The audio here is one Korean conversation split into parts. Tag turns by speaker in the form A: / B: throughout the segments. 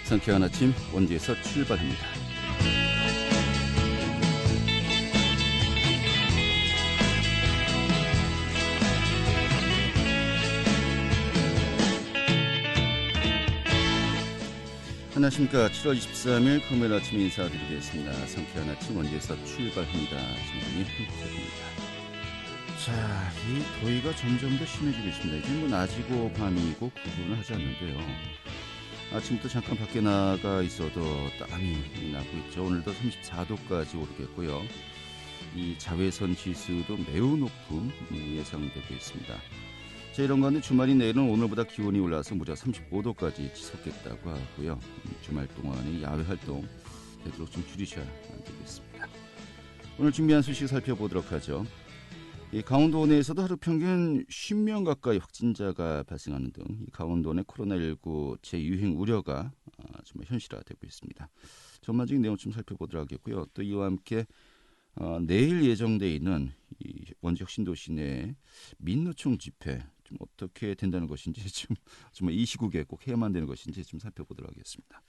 A: 상쾌한 아침 원주에서 출발합니다. 안녕하십니까. 7월 23일 금요일 아침 인사드리겠습니다. 상쾌한 아침 원주에서 출발합니다. 신분이 함께합니다. 자, 이 더위가 점점 더 심해지고 있습니다. 이제 낮이고 밤이고 구분을 하지 않는데요. 아침부터 잠깐 밖에 나가 있어도 땀이 나고 있죠. 오늘도 34도까지 오르겠고요. 이 자외선 지수도 매우 높음 예상되고 있습니다. 자, 이런 가운데 주말인 내일은 오늘보다 기온이 올라서 무려 35도까지 치솟겠다고 하고요. 주말 동안에 야외 활동 되도록 좀 줄이셔야 되겠습니다. 오늘 준비한 소식 살펴보도록 하죠. 이 강원도 내에서도 하루 평균 10명 가까이 확진자가 발생하는 등 이 강원도 내 코로나19 재유행 우려가 정말 현실화되고 있습니다. 전반적인 내용 좀 살펴보도록 하겠고요. 또 이와 함께 내일 예정돼 있는 이 원주 혁신도시 내 민노총 집회 좀 어떻게 된다는 것인지 좀 정말 이 시국에 꼭 해야만 되는 것인지 좀 살펴보도록 하겠습니다.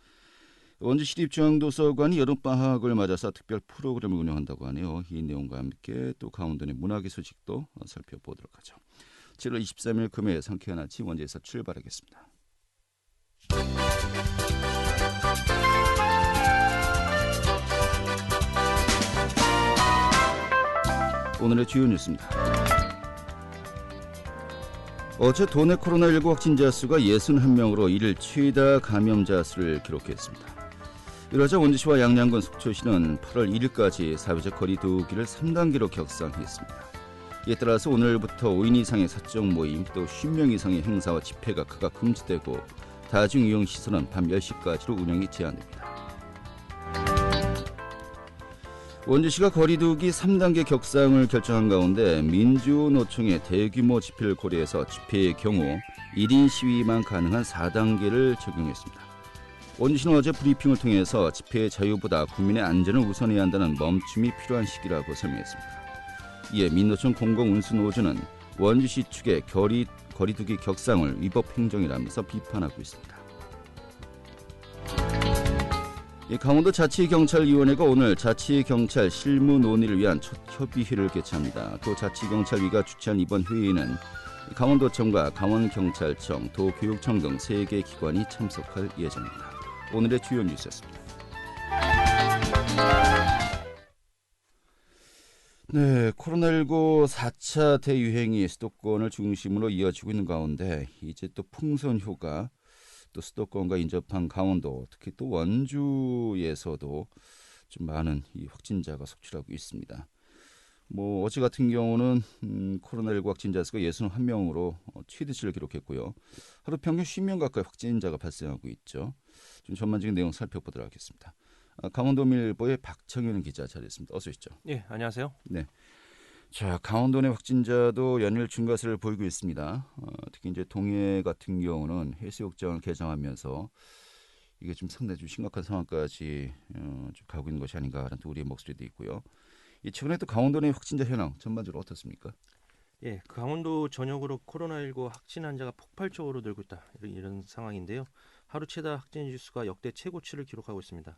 A: 원주시립중앙도서관이 여름방학을 맞아서 특별 프로그램을 운영한다고 하네요. 이 내용과 함께 또 강원도 내 문화계 소식도 살펴보도록 하죠. 7월 23일 금요일 상쾌한 아침 원주에서 출발하겠습니다. 오늘의 주요 뉴스입니다. 어제 도내 코로나19 확진자 수가 61명으로 이를 최다 감염자 수를 기록했습니다. 이러자 원주시와 양양군 속초시는 8월 1일까지 사회적 거리 두기를 3단계로 격상했습니다. 이에 따라서 오늘부터 5인 이상의 사적 모임 또 50명 이상의 행사와 집회가 각각 금지되고 다중이용시설은 밤 10시까지로 운영이 제한됩니다. 원주시가 거리두기 3단계 격상을 결정한 가운데 민주노총의 대규모 집회를 고려해서 집회의 경우 1인 시위만 가능한 4단계를 적용했습니다. 원주시는 어제 브리핑을 통해서 집회의 자유보다 국민의 안전을 우선해야 한다는 멈춤이 필요한 시기라고 설명했습니다. 이에 민노총 공공운수노조는 원주시 측의 거리두기 격상을 위법 행정이라면서 비판하고 있습니다. 강원도 자치경찰위원회가 오늘 자치경찰 실무 논의를 위한 첫 협의회를 개최합니다. 또 자치경찰위가 주최한 이번 회의에는 강원도청과 강원경찰청, 도교육청 등 3개 기관이 참석할 예정입니다. 오늘의 주요 뉴스였습니다. 네, 코로나19 4차 대유행이 수도권을 중심으로 이어지고 있는 가운데 이제 또 풍선효가 또 수도권과 인접한 강원도, 특히 또 원주에서도 좀 많은 이 확진자가 속출하고 있습니다. 어제 같은 경우는 코로나19 확진자 수가 61명으로 최대치를 기록했고요. 하루 평균 10명 가까이 확진자가 발생하고 있죠. 좀 전반적인 내용 살펴보도록 하겠습니다. 강원도밀보의 박청윤 기자 자리했습니다. 어서 오시죠.
B: 네, 안녕하세요.
A: 네. 자, 강원도 내 확진자도 연일 증가세를 보이고 있습니다. 특히 이제 동해 같은 경우는 해수욕장을 개장하면서 이게 좀 상당히 좀 심각한 상황까지 좀 가고 있는 것이 아닌가라는 또 우리의 목소리도 있고요. 최근에 또 강원도 내 확진자 현황 전반적으로 어떻습니까?
B: 예, 강원도 전역으로 코로나19 확진 환자가 폭발적으로 늘고 있다. 이런 상황인데요. 하루 최다 확진 지수가 역대 최고치를 기록하고 있습니다.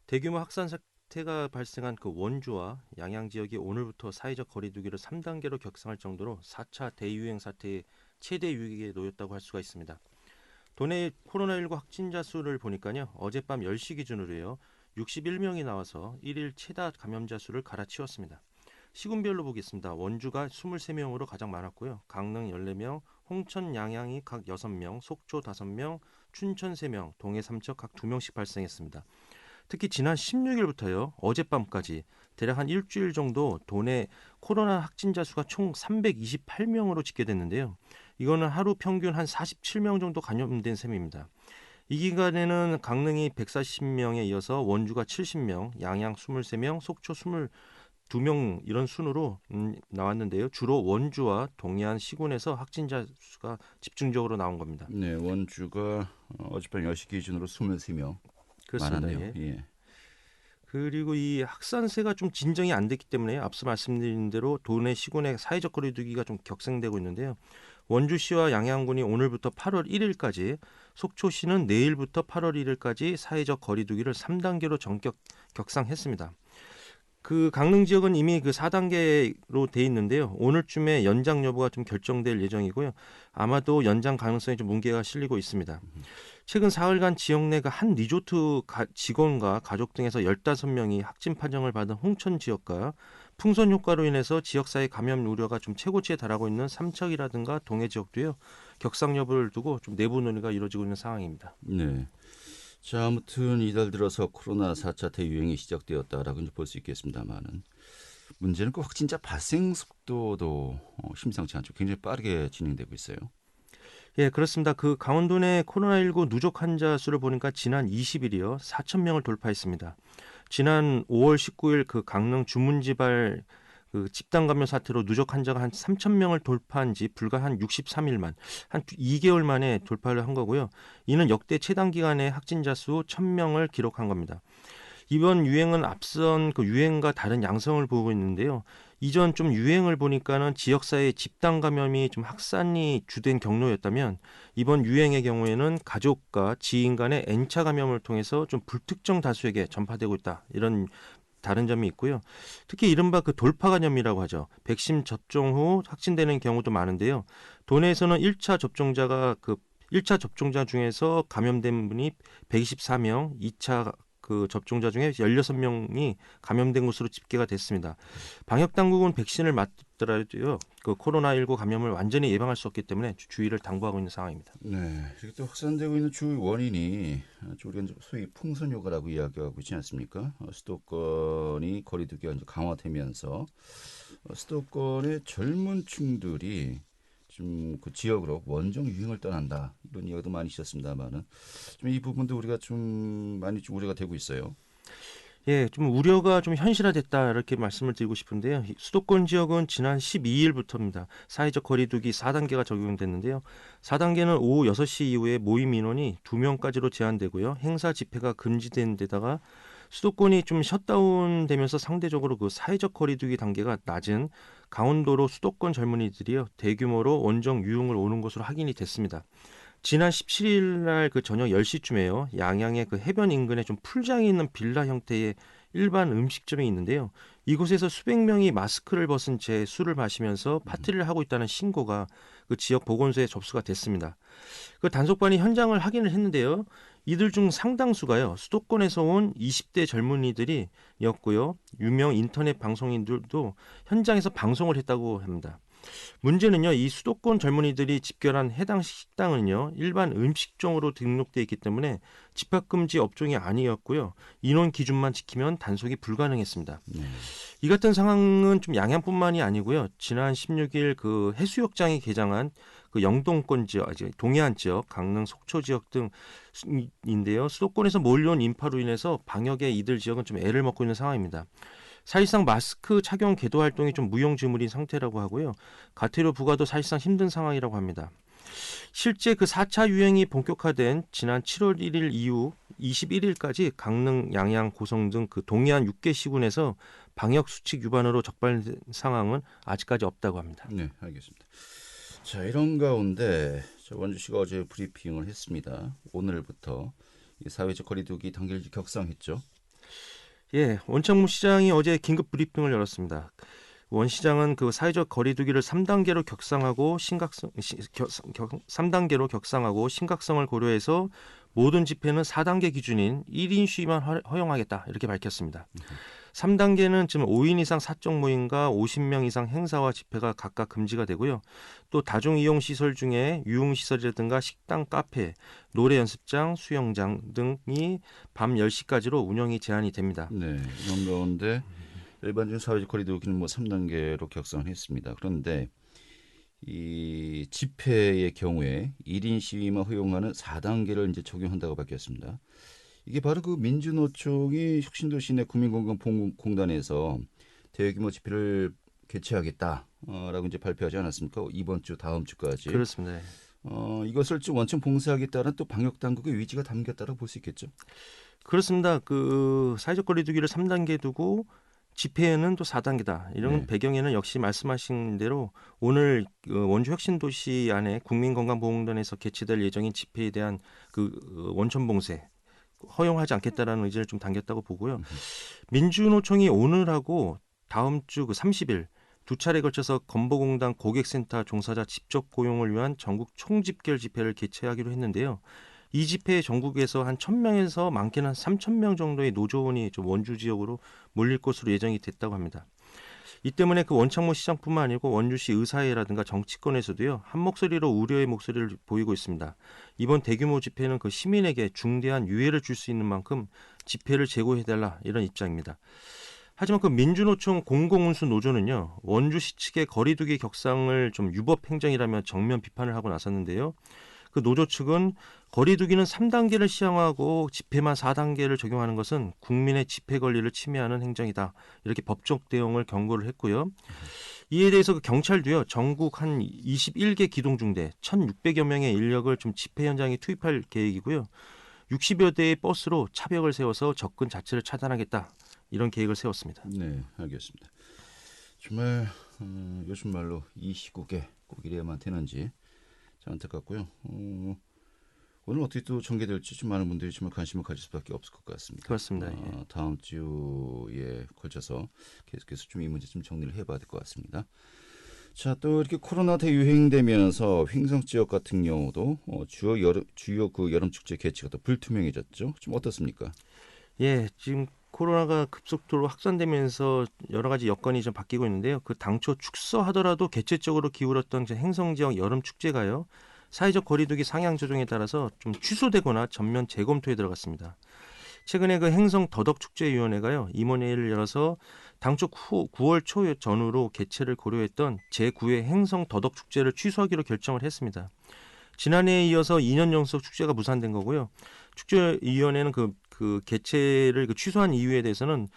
B: 대규모 확산 사태가 발생한 그 원주와 양양 지역이 오늘부터 사회적 거리두기를 3단계로 격상할 정도로 4차 대유행 사태의 최대 위기에 놓였다고 할 수가 있습니다. 도내 코로나19 확진자 수를 보니까요. 어젯밤 10시 기준으로요. 61명이 나와서 1일 최다 감염자 수를 갈아치웠습니다. 시군별로 보겠습니다. 원주가 23명으로 가장 많았고요. 강릉 14명, 홍천, 양양이 각 6명, 속초 5명, 춘천 3명, 동해 삼척 각 2명씩 발생했습니다. 특히 지난 16일부터요. 어젯밤까지 대략 한 일주일 정도 도내 코로나 확진자 수가 총 328명으로 집계됐는데요. 이거는 하루 평균 한 47명 정도 감염된 셈입니다. 이 기간에는 강릉이 140명에 이어서 원주가 70명, 양양 23명, 속초 22명 이런 순으로 나왔는데요. 주로 원주와 동해안 시군에서 확진자 수가 집중적으로 나온 겁니다.
A: 네, 원주가 어젯밤 10시 기준으로 23명.
B: 그렇습니다.
A: 많았네요. 예.
B: 그리고 이 확산세가 좀 진정이 안 됐기 때문에 앞서 말씀드린 대로 도내 시군의 사회적 거리두기가 좀 격상되고 있는데요. 원주시와 양양군이 오늘부터 8월 1일까지 속초시는 내일부터 8월 1일까지 사회적 거리두기를 3단계로 전격 격상했습니다. 그 강릉 지역은 이미 그 4단계로 돼 있는데요. 오늘쯤에 연장 여부가 좀 결정될 예정이고요. 아마도 연장 가능성이 좀 문제가 실리고 있습니다. 최근 사흘간 지역 내 그 한 리조트 직원과 가족 등에서 15명이 확진 판정을 받은 홍천 지역과 풍선 효과로 인해서 지역사회 감염 우려가 좀 최고치에 달하고 있는 삼척이라든가 동해 지역도요. 격상 여부를 두고 좀 내부 논의가 이루어지고 있는 상황입니다.
A: 네. 자, 아무튼 이달 들어서 코로나 4차 대유행이 시작되었다라고 이제 볼 수 있겠습니다만은 문제는 그 확진자 발생 속도도 심상치 않죠. 굉장히 빠르게 진행되고 있어요.
B: 예, 그렇습니다. 그 강원도 내 코로나19 누적 환자 수를 보니까 지난 20일이요. 4천 명을 돌파했습니다. 지난 5월 19일 그 강릉 주문지발 그 집단 감염 사태로 누적 환자가 한 3천 명을 돌파한 지 불과 한 63일만, 한 2개월 만에 돌파를 한 거고요. 이는 역대 최단 기간의 확진자 수 1,000명을 기록한 겁니다. 이번 유행은 앞선 그 유행과 다른 양상을 보고 있는데요. 이전 좀 유행을 보니까는 지역사회 집단 감염이 좀 확산이 주된 경로였다면 이번 유행의 경우에는 가족과 지인 간의 N차 감염을 통해서 좀 불특정 다수에게 전파되고 있다. 이런 다른 점이 있고요. 특히 이른바 그 돌파 감염이라고 하죠. 백신 접종 후 확진되는 경우도 많은데요. 도내에서는 1차 접종자가 그 1차 접종자 중에서 감염된 분이 124명, 2차 그 접종자 중에 16명이 감염된 것으로 집계가 됐습니다. 방역 당국은 백신을 맞더라도요. 그 코로나19 감염을 완전히 예방할 수 없기 때문에 주의를 당부하고 있는 상황입니다.
A: 네. 이렇게 또 확산되고 있는 주 원인이 우리가 이제 소위 풍선 효과라고 이야기하고 있지 않습니까? 수도권이 거리두기가 이제 강화되면서 수도권의 젊은 층들이 좀 그 지역으로 원정 유행을 떠난다 이런 이야기도 많이 있었습니다만은 좀 이 부분도 우리가 좀 많이 좀 우려가 되고 있어요.
B: 예, 좀 우려가 좀 현실화됐다 이렇게 말씀을 드리고 싶은데요. 수도권 지역은 지난 12일부터입니다. 사회적 거리두기 4단계가 적용됐는데요. 4단계는 오후 6시 이후에 모임 인원이 2명까지로 제한되고요. 행사 집회가 금지된 데다가 수도권이 좀 셧다운 되면서 상대적으로 그 사회적 거리두기 단계가 낮은 강원도로 수도권 젊은이들이요. 대규모로 원정 유흥을 오는 것으로 확인이 됐습니다. 지난 17일 날 그 저녁 10시쯤에요. 양양의 그 해변 인근에 좀 풀장이 있는 빌라 형태의 일반 음식점이 있는데요. 이곳에서 수백 명이 마스크를 벗은 채 술을 마시면서 파티를 하고 있다는 신고가 그 지역 보건소에 접수가 됐습니다. 그 단속반이 현장을 확인을 했는데요. 이들 중 상당수가요. 수도권에서 온 20대 젊은이들이었고요. 유명 인터넷 방송인들도 현장에서 방송을 했다고 합니다. 문제는요, 이 수도권 젊은이들이 집결한 해당 식당은요, 일반 음식점으로 등록돼 있기 때문에 집합금지 업종이 아니었고요, 인원 기준만 지키면 단속이 불가능했습니다. 이 같은 상황은 좀 양양뿐만이 아니고요, 지난 16일 그 해수욕장이 개장한 그 영동권 지역, 동해안 지역, 강릉, 속초 지역 등인데요, 수도권에서 몰려온 인파로 인해서 방역에 이들 지역은 좀 애를 먹고 있는 상황입니다. 사실상 마스크 착용 계도 활동이 좀 무용지물인 상태라고 하고요. 과태료 부과도 사실상 힘든 상황이라고 합니다. 실제 그 4차 유행이 본격화된 지난 7월 1일 이후 21일까지 강릉, 양양, 고성 등 그 동해안 6개 시군에서 방역 수칙 위반으로 적발된 상황은 아직까지 없다고 합니다.
A: 네, 알겠습니다. 자, 이런 가운데 원주 씨가 어제 브리핑을 했습니다. 오늘부터 이 사회적 거리두기 단계를 격상했죠.
B: 예, 원창무 시장이 어제 긴급 브리핑을 열었습니다. 원 시장은 그 사회적 거리두기를 3단계로 격상하고 3단계로 격상하고 심각성을 고려해서 모든 집회는 4단계 기준인 1인 시위만 허용하겠다 이렇게 밝혔습니다. 3단계는 지금 5인 이상 사적 모임과 50명 이상 행사와 집회가 각각 금지가 되고요. 또 다중이용 시설 중에 유흥시설이라든가 식당, 카페, 노래 연습장, 수영장 등이 밤 10시까지로 운영이 제한이 됩니다.
A: 네, 이런 가운데 일반적인 사회적 거리두기는 3단계로 격상을 했습니다. 그런데 이 집회의 경우에 1인 시위만 허용하는 4단계를 이제 적용한다고 밝혔습니다. 이게 바로 그 민주노총이 혁신도시 내 국민건강보험공단에서 대규모 집회를 개최하겠다라고 이제 발표하지 않았습니까? 이번 주 다음 주까지.
B: 그렇습니다.
A: 이것을 좀 원천 봉쇄하겠다는 또 방역 당국의 의지가 담겼다고 볼 수 있겠죠.
B: 그렇습니다. 그 사회적 거리두기를 3단계 두고 집회는 또 4단계다. 이런
A: 네.
B: 배경에는 역시 말씀하신 대로 오늘 원주 혁신도시 안에 국민건강보험단에서 개최될 예정인 집회에 대한 원천봉쇄 허용하지 않겠다라는 의지를 좀 당겼다고 보고요. 민주노총이 오늘하고 다음 주 30일 두 차례 걸쳐서 건보공단 고객센터 종사자 직접 고용을 위한 전국 총집결 집회를 개최하기로 했는데요. 이 집회에 전국에서 한 1,000명에서 많게는 한 3,000명 정도의 노조원이 좀 원주 지역으로 몰릴 것으로 예정이 됐다고 합니다. 이 때문에 원창모 시장뿐만 아니고 원주시 의사회라든가 정치권에서도요, 한 목소리로 우려의 목소리를 보이고 있습니다. 이번 대규모 집회는 시민에게 중대한 유해를 줄 수 있는 만큼 집회를 재고해달라, 이런 입장입니다. 하지만 민주노총 공공운수 노조는요, 원주시 측의 거리두기 격상을 좀 유법 행정이라며 정면 비판을 하고 나섰는데요. 노조 측은 거리두기는 3단계를 시행하고 집회만 4단계를 적용하는 것은 국민의 집회 권리를 침해하는 행정이다. 이렇게 법적 대응을 경고를 했고요. 이에 대해서 경찰도요, 전국 한 21개 기동중대 1,600여 명의 인력을 좀 집회 현장에 투입할 계획이고요. 60여 대의 버스로 차벽을 세워서 접근 자체를 차단하겠다. 이런 계획을 세웠습니다.
A: 네, 알겠습니다. 정말 요즘 말로 이 시국에 꼭 이래야만 되는지 참 안타깝고요. 오늘 어떻게 또 전개될지 좀 많은 분들이 정말 관심을 가질 수밖에 없을 것 같습니다.
B: 그렇습니다. 예.
A: 다음 주에 걸쳐서 계속해서 좀 이 문제 좀 정리를 해봐야 될 것 같습니다. 자, 또 이렇게 코로나 대유행되면서 횡성 지역 같은 경우도 주요 여름 축제 개최가 또 불투명해졌죠. 좀 어떻습니까?
B: 예, 지금 코로나가 급속도로 확산되면서 여러 가지 여건이 좀 바뀌고 있는데요. 당초 축소하더라도 개최적으로 기울었던 행성 지역 여름 축제가요, 사회적 거리두기 상향 조정에 따라서 좀 취소되거나 전면 재검토에 들어갔습니다. 최근에 행성 더덕축제위원회가요, 임원회의를 열어서 당초 9월 초 전후로 개최를 고려했던 제9회 행성 더덕축제를 취소하기로 결정을 했습니다. 지난해에 이어서 2년 연속 축제가 무산된 거고요. 축제위원회는 개최를 취소한 이유에 대해서는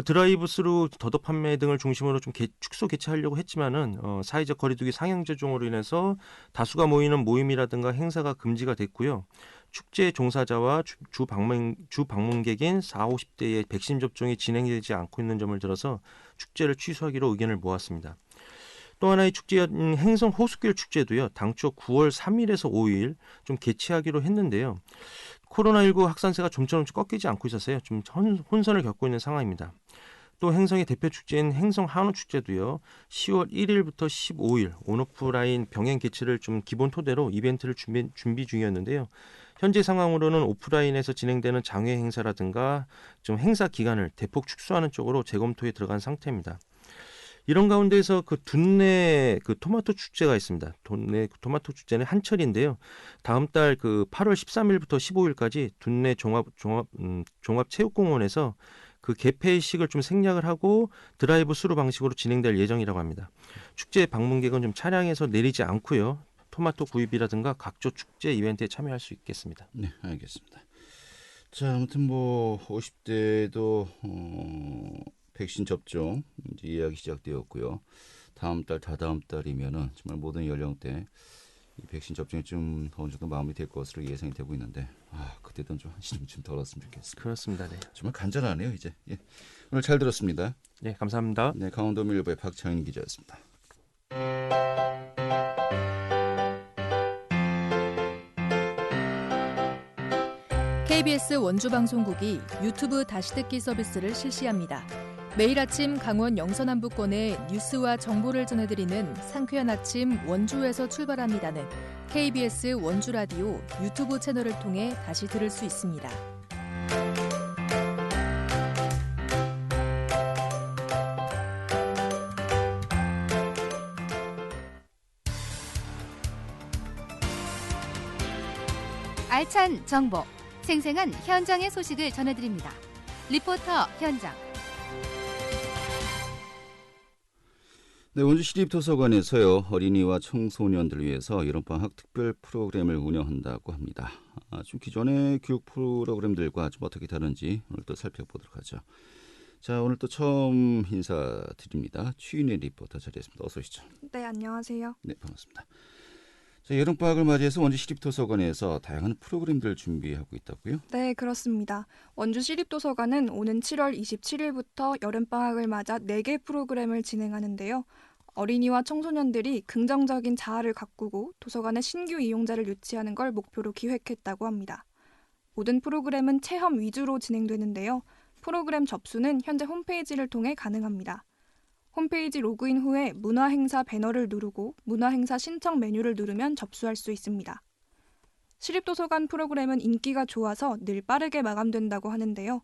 B: 드라이브스루 더덕 판매 등을 중심으로 좀 축소 개최하려고 했지만은 사회적 거리두기 상향 조정으로 인해서 다수가 모이는 모임이라든가 행사가 금지가 됐고요. 축제 종사자와 주 방문객인 40, 50대의 백신 접종이 진행되지 않고 있는 점을 들어서 축제를 취소하기로 의견을 모았습니다. 또 하나의 축제인 행성 호수길 축제도요, 당초 9월 3일에서 5일 좀 개최하기로 했는데요. 코로나19 확산세가 좀처럼 꺾이지 않고 있어서요, 좀 혼선을 겪고 있는 상황입니다. 또 행성의 대표 축제인 행성 한우 축제도요, 10월 1일부터 15일 온오프라인 병행 개최를 좀 기본 토대로 이벤트를 준비 중이었는데요. 현재 상황으로는 오프라인에서 진행되는 장외 행사라든가 좀 행사 기간을 대폭 축소하는 쪽으로 재검토에 들어간 상태입니다. 이런 가운데서 둔내 토마토 축제가 있습니다. 둔내 토마토 축제는 한철인데요. 다음 달 8월 13일부터 15일까지 둔내 종합체육공원에서 개폐식을 좀 생략을 하고 드라이브 스루 방식으로 진행될 예정이라고 합니다. 축제 방문객은 좀 차량에서 내리지 않고요, 토마토 구입이라든가 각종 축제 이벤트에 참여할 수 있겠습니다.
A: 네, 알겠습니다. 자, 아무튼 50대도 백신 접종 이제 예약이 시작되었고요. 다음 달, 다다음 달이면은 정말 모든 연령대 이 백신 접종이 좀 어느 정도 마무리될 것으로 예상이 되고 있는데, 그때도 좀 한시름 좀 덜었으면 좋겠습니다.
B: 그렇습니다. 네.
A: 정말 간절하네요, 이제. 예. 오늘 잘 들었습니다.
B: 네, 감사합니다.
A: 네, 강원도밀보의 박창인 기자였습니다.
C: KBS 원주방송국이 유튜브 다시 듣기 서비스를 실시합니다. 매일 아침 강원 영서남부권의 뉴스와 정보를 전해드리는 상쾌한 아침 원주에서 출발합니다는 KBS 원주라디오 유튜브 채널을 통해 다시 들을 수 있습니다.
D: 알찬 정보, 생생한 현장의 소식을 전해드립니다. 리포터 현장.
A: 네, 원주시립도서관에서요, 어린이와 청소년들을 위해서 여름방학 특별 프로그램을 운영한다고 합니다. 좀 기존의 교육 프로그램들과 좀 어떻게 다른지 오늘 또 살펴보도록 하죠. 자, 오늘 또 처음 인사드립니다. 추인혜 리포터 자리했습니다. 어서 오시죠.
E: 네, 안녕하세요.
A: 네, 반갑습니다. 자, 여름방학을 맞이해서 원주 시립도서관에서 다양한 프로그램들을 준비하고 있다고요?
E: 네, 그렇습니다. 원주 시립도서관은 오는 7월 27일부터 여름방학을 맞아 4개 프로그램을 진행하는데요. 어린이와 청소년들이 긍정적인 자아를 가꾸고 도서관의 신규 이용자를 유치하는 걸 목표로 기획했다고 합니다. 모든 프로그램은 체험 위주로 진행되는데요. 프로그램 접수는 현재 홈페이지를 통해 가능합니다. 홈페이지 로그인 후에 문화행사 배너를 누르고 문화행사 신청 메뉴를 누르면 접수할 수 있습니다. 시립도서관 프로그램은 인기가 좋아서 늘 빠르게 마감된다고 하는데요.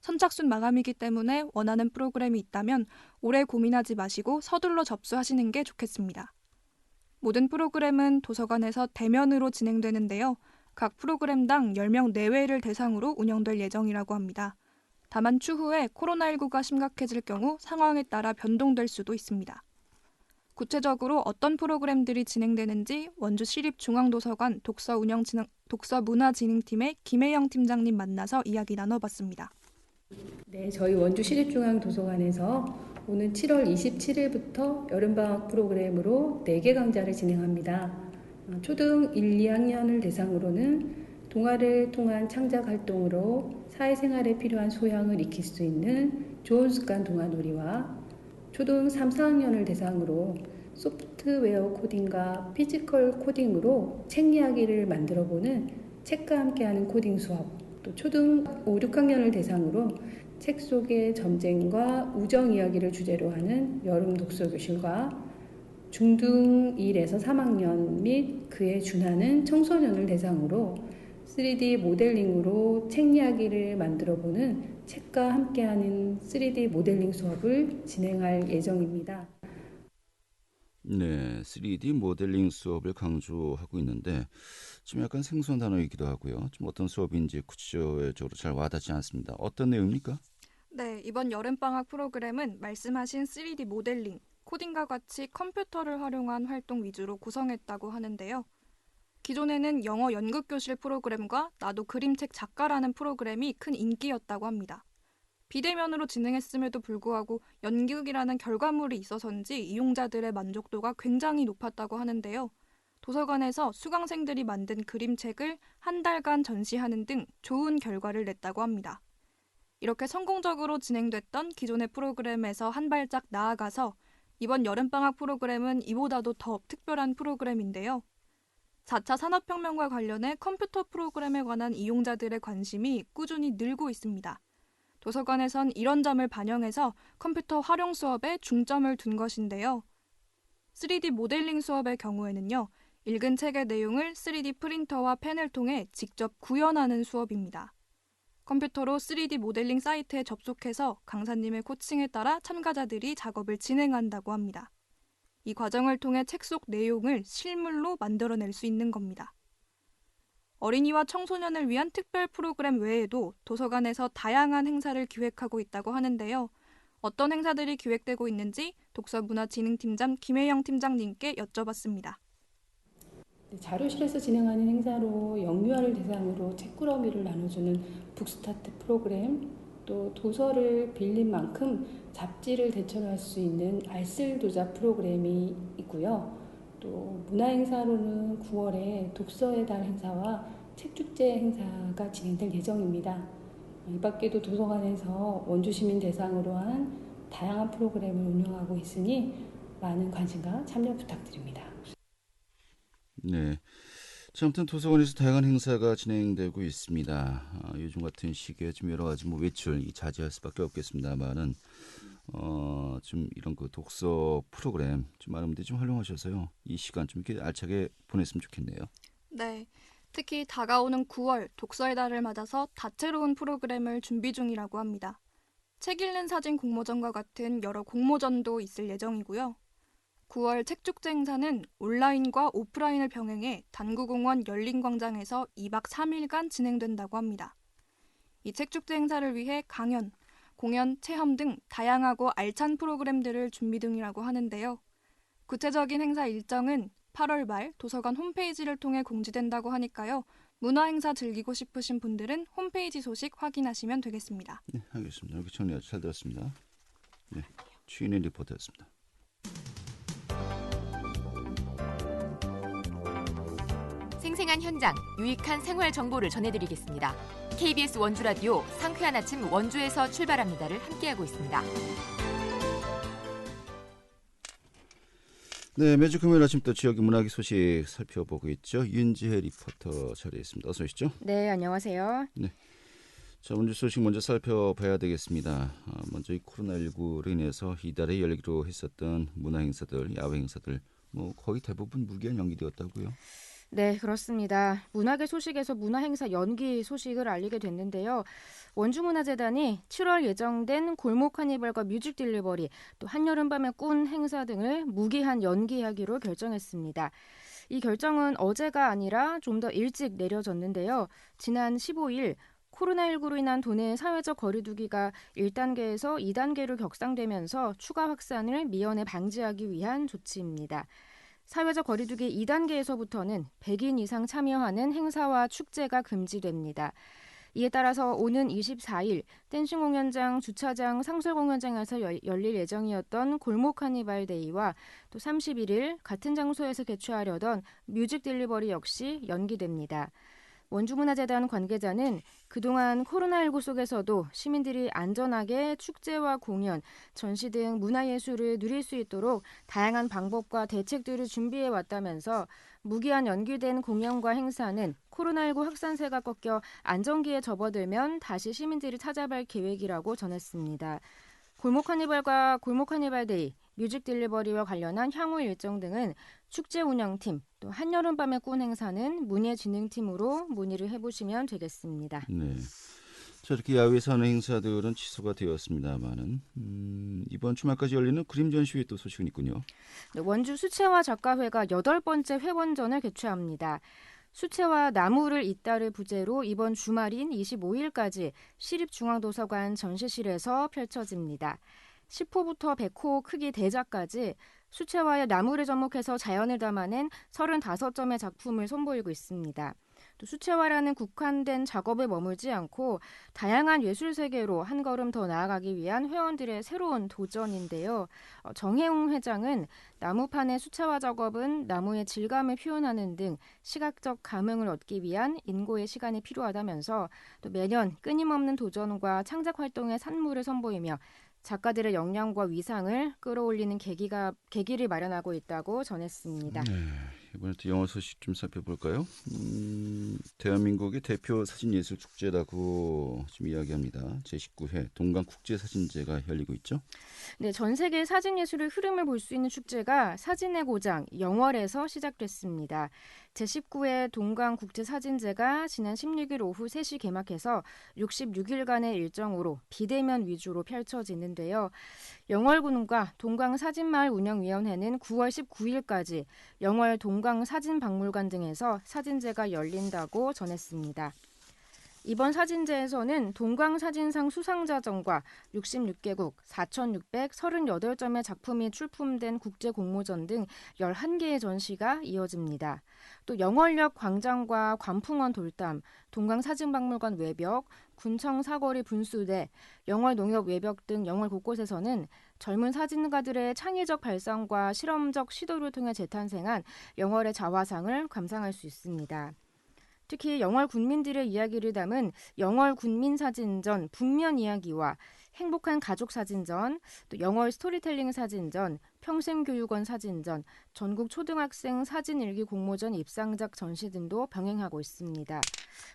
E: 선착순 마감이기 때문에 원하는 프로그램이 있다면 오래 고민하지 마시고 서둘러 접수하시는 게 좋겠습니다. 모든 프로그램은 도서관에서 대면으로 진행되는데요. 각 프로그램당 10명 내외를 대상으로 운영될 예정이라고 합니다. 다만 추후에 코로나19가 심각해질 경우 상황에 따라 변동될 수도 있습니다. 구체적으로 어떤 프로그램들이 진행되는지 원주 시립중앙도서관 독서문화진흥팀의 김혜영 팀장님 만나서 이야기 나눠봤습니다.
F: 네, 저희 원주 시립중앙도서관에서 오는 7월 27일부터 여름방학 프로그램으로 4개 강좌를 진행합니다. 초등 1, 2학년을 대상으로는 동아를 통한 창작 활동으로 사회생활에 필요한 소양을 익힐 수 있는 좋은 습관 동아놀이와 초등 3, 4학년을 대상으로 소프트웨어 코딩과 피지컬 코딩으로 책 이야기를 만들어보는 책과 함께하는 코딩 수업, 또 초등 5, 6학년을 대상으로 책 속의 전쟁과 우정 이야기를 주제로 하는 여름 독서 교실과 중등 1에서 3학년 및 그에 준하는 청소년을 대상으로 3D 모델링으로 책 이야기를 만들어보는 책과 함께하는 3D 모델링 수업을 진행할 예정입니다.
A: 네, 3D 모델링 수업을 강조하고 있는데 좀 약간 생소한 단어이기도 하고요. 좀 어떤 수업인지 구체적으로 잘 와닿지 않습니다. 어떤 내용입니까?
E: 네, 이번 여름방학 프로그램은 말씀하신 3D 모델링, 코딩과 같이 컴퓨터를 활용한 활동 위주로 구성했다고 하는데요. 기존에는 영어 연극교실 프로그램과 나도 그림책 작가라는 프로그램이 큰 인기였다고 합니다. 비대면으로 진행했음에도 불구하고 연극이라는 결과물이 있어서인지 이용자들의 만족도가 굉장히 높았다고 하는데요. 도서관에서 수강생들이 만든 그림책을 한 달간 전시하는 등 좋은 결과를 냈다고 합니다. 이렇게 성공적으로 진행됐던 기존의 프로그램에서 한 발짝 나아가서 이번 여름방학 프로그램은 이보다도 더 특별한 프로그램인데요. 4차 산업혁명과 관련해 컴퓨터 프로그램에 관한 이용자들의 관심이 꾸준히 늘고 있습니다. 도서관에선 이런 점을 반영해서 컴퓨터 활용 수업에 중점을 둔 것인데요. 3D 모델링 수업의 경우에는요. 읽은 책의 내용을 3D 프린터와 펜을 통해 직접 구현하는 수업입니다. 컴퓨터로 3D 모델링 사이트에 접속해서 강사님의 코칭에 따라 참가자들이 작업을 진행한다고 합니다. 이 과정을 통해 책 속 내용을 실물로 만들어낼 수 있는 겁니다. 어린이와 청소년을 위한 특별 프로그램 외에도 도서관에서 다양한 행사를 기획하고 있다고 하는데요. 어떤 행사들이 기획되고 있는지 독서문화진흥팀장 김혜영 팀장님께 여쭤봤습니다.
F: 자료실에서 진행하는 행사로 영유아를 대상으로 책꾸러미를 나눠주는 북스타트 프로그램, 또 도서를 빌린 만큼 잡지를 대처할 수 있는 알쓸도자 프로그램이 있고요. 또 문화행사로는 9월에 독서의 달 행사와 책축제 행사가 진행될 예정입니다. 이 밖에도 도서관에서 원주시민 대상으로 한 다양한 프로그램을 운영하고 있으니 많은 관심과 참여 부탁드립니다.
A: 네. 자, 아무튼 도서관에서 다양한 행사가 진행되고 있습니다. 요즘 같은 시기에 좀 여러 가지 외출 자제할 수밖에 없겠습니다만은 좀 이런 그 독서 프로그램 좀 많은 분들이 좀 활용하셔서요. 이 시간 좀 이렇게 알차게 보냈으면 좋겠네요.
E: 네. 특히 다가오는 9월 독서의 달을 맞아서 다채로운 프로그램을 준비 중이라고 합니다. 책 읽는 사진 공모전과 같은 여러 공모전도 있을 예정이고요. 9월 책축제 행사는 온라인과 오프라인을 병행해 단구공원 열린광장에서 2박 3일간 진행된다고 합니다. 이 책축제 행사를 위해 강연, 공연, 체험 등 다양하고 알찬 프로그램들을 준비 중이라고 하는데요. 구체적인 행사 일정은 8월 말 도서관 홈페이지를 통해 공지된다고 하니까요. 문화행사 즐기고 싶으신 분들은 홈페이지 소식 확인하시면 되겠습니다.
A: 네, 알겠습니다. 이렇게 정리 아주 잘 들었습니다. 네, 최인희 리포터였습니다.
G: 생생한 현장, 유익한 생활 정보를 전해드리겠습니다. KBS 원주 라디오 상쾌한 아침 원주에서 출발합니다를 함께하고 있습니다.
A: 네, 매주 금요일 아침 또 지역의 문화계 소식 살펴보고 있죠. 윤지혜 리포터 자리에 있습니다. 어서 오시죠.
H: 네, 안녕하세요.
A: 네. 자, 먼저 소식 먼저 살펴봐야 되겠습니다. 먼저 이 코로나19로 인해서 이달에 열리기로 했었던 문화 행사들, 야외 행사들 거의 대부분 무기한 연기되었다고요?
H: 네, 그렇습니다. 문화계 소식에서 문화행사 연기 소식을 알리게 됐는데요. 원주문화재단이 7월 예정된 골목 카니발과 뮤직 딜리버리, 또 한여름밤의 꾼 행사 등을 무기한 연기하기로 결정했습니다. 이 결정은 어제가 아니라 좀 더 일찍 내려졌는데요. 지난 15일 코로나19로 인한 도내 사회적 거리두기가 1단계에서 2단계로 격상되면서 추가 확산을 미연에 방지하기 위한 조치입니다. 사회적 거리두기 2단계에서부터는 100인 이상 참여하는 행사와 축제가 금지됩니다. 이에 따라서 오는 24일 댄싱 공연장, 주차장, 상설 공연장에서 열릴 예정이었던 골목 카니발 데이와 또 31일 같은 장소에서 개최하려던 뮤직 딜리버리 역시 연기됩니다. 원주문화재단 관계자는 그동안 코로나19 속에서도 시민들이 안전하게 축제와 공연, 전시 등 문화예술을 누릴 수 있도록 다양한 방법과 대책들을 준비해 왔다면서 무기한 연기된 공연과 행사는 코로나19 확산세가 꺾여 안정기에 접어들면 다시 시민들이 찾아뵐 계획이라고 전했습니다. 골목 카니발과 골목 카니발 데이, 뮤직 딜리버리와 관련한 향후 일정 등은 축제 운영팀, 또 한여름밤의 꾼 행사는 문예진흥팀으로 문의를 해보시면 되겠습니다.
A: 네. 자, 이렇게 야외에서 하는 행사들은 취소가 되었습니다만은 이번 주말까지 열리는 그림 전시회 또 소식은 있군요.
H: 네, 원주 수채화 작가회가 8번째 회원전을 개최합니다. 수채화 나무를 잇따를 부제로 이번 주말인 25일까지 시립중앙도서관 전시실에서 펼쳐집니다. 10호부터 100호 크기 대작까지 수채화의 나무를 접목해서 자연을 담아낸 35점의 작품을 선보이고 있습니다. 또 수채화라는 국한된 작업에 머물지 않고 다양한 예술 세계로 한 걸음 더 나아가기 위한 회원들의 새로운 도전인데요. 정혜웅 회장은 나무판의 수채화 작업은 나무의 질감을 표현하는 등 시각적 감흥을 얻기 위한 인고의 시간이 필요하다면서 또 매년 끊임없는 도전과 창작 활동의 산물을 선보이며 작가들의 역량과 위상을 끌어올리는 계기를 마련하고 있다고 전했습니다.
A: 네, 이번에 또 영화 소식 좀 살펴볼까요? 대한민국의 대표 사진예술축제라고 지금 이야기합니다. 제19회 동강국제사진제가 열리고 있죠?
H: 네, 전 세계 사진예술의 흐름을 볼 수 있는 축제가 사진의 고장 영월에서 시작됐습니다. 제19회 동강국제사진제가 지난 16일 오후 3시 개막해서 66일간의 일정으로 비대면 위주로 펼쳐지는데요. 영월군과 동강사진마을 운영위원회는 9월 19일까지 영월 동강사진박물관 등에서 사진제가 열린다고 전했습니다. 이번 사진제에서는 동강사진상 수상자전과 66개국 4,638점의 작품이 출품된 국제공모전 등 11개의 전시가 이어집니다. 또 영월역 광장과 관풍원 돌담, 동강사진박물관 외벽, 군청 사거리 분수대, 영월농협 외벽 등 영월 곳곳에서는 젊은 사진가들의 창의적 발상과 실험적 시도를 통해 재탄생한 영월의 자화상을 감상할 수 있습니다. 특히 영월 군민들의 이야기를 담은 영월 군민사진전 북면 이야기와 행복한 가족사진전, 또 영월 스토리텔링 사진전, 평생교육원 사진전, 전국 초등학생 사진일기 공모전 입상작 전시 등도 병행하고 있습니다.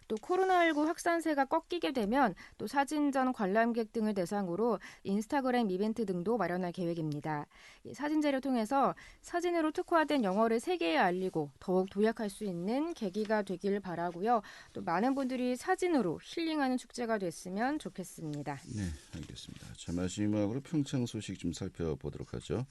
H: 또 코로나19 확산세가 꺾이게 되면 또 사진전 관람객 등을 대상으로 인스타그램 이벤트 등도 마련할 계획입니다. 이 사진제를 통해서 사진으로 특화된 영월을 세계에 알리고 더욱 도약할 수 있는 계기가 되길 바라고요. 또 많은 분들이 사진으로 힐링하는 축제가 됐으면 좋겠습니다.
A: 네, 알겠습니다. 자, 마지막으로 평창 소식 좀 살펴보도록 하죠.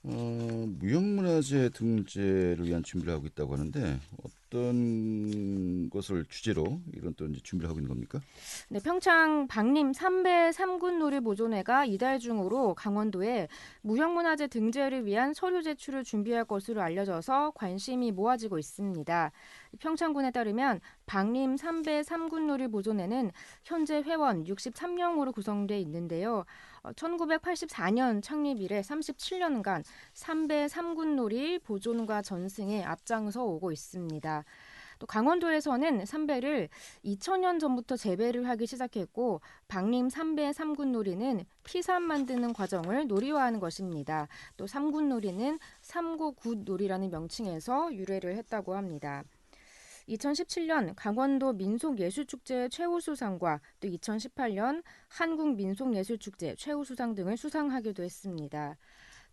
A: 무형문화재 등재를 위한 준비를 하고 있다고 하는데 어떤 것을 주제로 이런 또 이제 준비를 하고 있는 겁니까?
H: 네, 평창 박림 3배 3군 놀이 보존회가 이달 중으로 강원도에 무형문화재 등재를 위한 서류 제출을 준비할 것으로 알려져서 관심이 모아지고 있습니다. 평창군에 따르면 박림 3배 3군 놀이 보존회는 현재 회원 63명으로 구성돼 있는데요. 1984년 창립 이래 37년간 삼배 3군놀이 보존과 전승에 앞장서 오고 있습니다. 또 강원도에서는 삼배를 2000년 전부터 재배를 하기 시작했고 방림 삼배 3군놀이는 피삼 만드는 과정을 놀이화하는 것입니다. 또 3군놀이는 삼고굿놀이라는 명칭에서 유래를 했다고 합니다. 2017년 강원도 민속예술축제 최우수상과 또 2018년 한국민속예술축제 최우수상 등을 수상하기도 했습니다.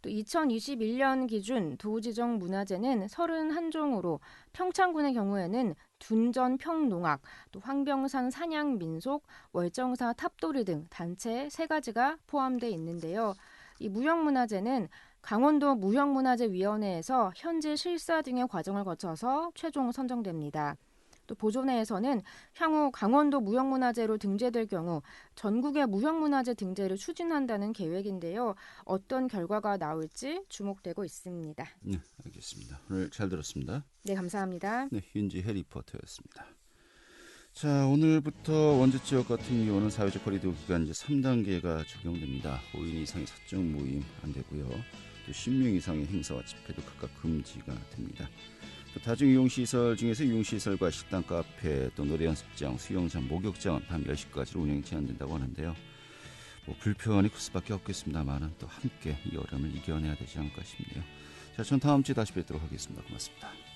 H: 또 2021년 기준 도지정 문화재는 31종으로 평창군의 경우에는 둔전 평농악, 또 황병산 산양민속, 월정사 탑돌이 등 단체 3가지가 포함되어 있는데요. 이 무형문화재는 강원도 무형문화재위원회에서 현재 실사 등의 과정을 거쳐서 최종 선정됩니다. 또 보존회에서는 향후 강원도 무형문화재로 등재될 경우 전국의 무형문화재 등재를 추진한다는 계획인데요. 어떤 결과가 나올지 주목되고 있습니다.
A: 네, 알겠습니다. 오늘 잘 들었습니다.
H: 네, 감사합니다.
A: 네, 윤지혜 리포터였습니다. 자, 오늘부터 원주 지역 같은 경우는 사회적 거리두기 기간 이제 3단계가 적용됩니다. 5인 이상의 사적 모임 안 되고요. 또 10명 이상의 행사와 집회도 각각 금지가 됩니다. 또 다중이용시설 중에서 이용시설과 식당, 카페, 또 노래연습장, 수영장, 목욕장은 밤 10시까지 운영이 제한된다고 하는데요. 뭐 불편이 클 수밖에 없겠습니다만 또 함께 이 어려움을 이겨내야 되지 않을까 싶네요. 자, 전 다음 주에 다시 뵙도록 하겠습니다. 고맙습니다.